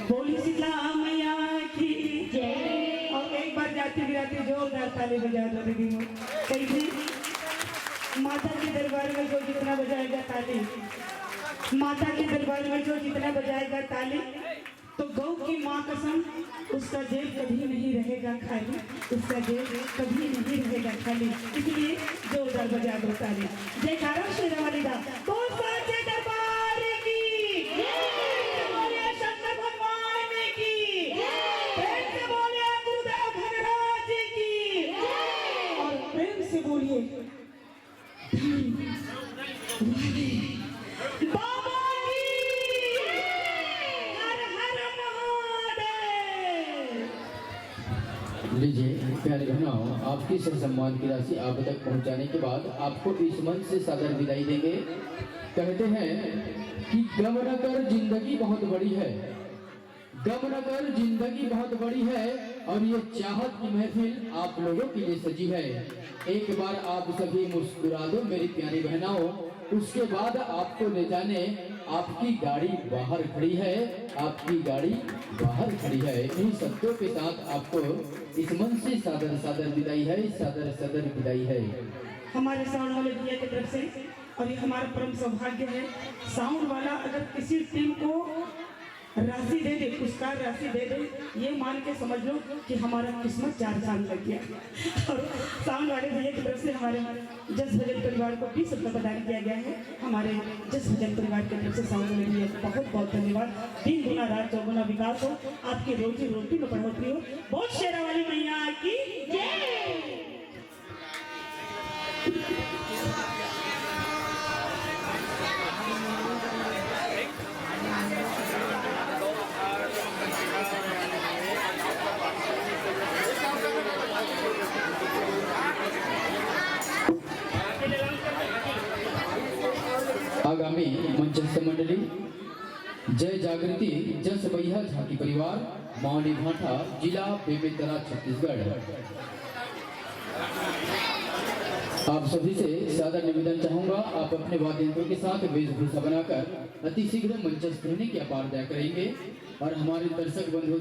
बोली शीतला मैया की जय। और एक बार जाते गिराते जोरदार ताली बजा दो दीदी। कैसे माता के दरबार में जो जितना बजाएगा ताली, माता के दरबार में जो जितना बजाएगा ताली, तो गौ की माँ कसम उसका जेब कभी नहीं रहेगा खाली, उसका जेब कभी नहीं रहेगा खाली। इसलिए जोरदार बजा दो ताली। जयकारा शेरावाली दा तो साचे दरबार की, बोलिए शंकर भगवान की, प्रेम से बोलिए गुरुदेव भगराज की, और प्रेम से बोलिए बाबा की। हर हर महादेव। लीजिए प्यारे बहनों, आपकी सर सम्मान की राशि आप तक पहुंचाने के बाद आपको इस मंच से सादर विदाई देंगे। कहते हैं कि गम न कर जिंदगी बहुत बड़ी है, गम न कर जिंदगी बहुत बड़ी है, और ये चाहत की महफिल आप लोगों के लिए सजी है। एक बार आप सभी मुस्कुरा दो मेरी प्यारी बहनों, उसके बाद आपको ले जाने आपकी गाड़ी बाहर खड़ी है, आपकी गाड़ी बाहर खड़ी है। इन्हीं शब्दों के साथ आपको इस मंच से सादर सादर विदाई है, सादर सादर विदाई है हमारे साउंड वाले भैया की तरफ से। और ये हमारा परम सौभाग्य है, साउंड वाला अगर किसी टीम को राशि दे दे, पुरस्कार राशि दे दे, ये मान के समझ लो कि हमारा किस्मत 4 चांद लग गया। और साउंड वाले भैया की तरफ से हमारे जस भजन परिवार को 20 रुपये प्रदान किया गया है। हमारे जस भजन परिवार की तरफ से साउंड वाले भैया को बहुत बहुत धन्यवाद। दिन गुना रात चौगुना विकास हो, आपकी रोजी रोटी में बढ़ोतरी हो। बहुत शेरा वाली मैया की जय। आगामी मंचस्थ मंडली जय जागृति जस भैया झांकी परिवार, मावनी भाटा, जिला बेमेतरा, छत्तीसगढ़। आप सभी से सादर निवेदन चाहूंगा, आप अपने वाद्य यंत्रों के साथ वेशभूषा बनाकर अति शीघ्र मंचस्थ होने की अपार दया करेंगे। और हमारे दर्शक बंधु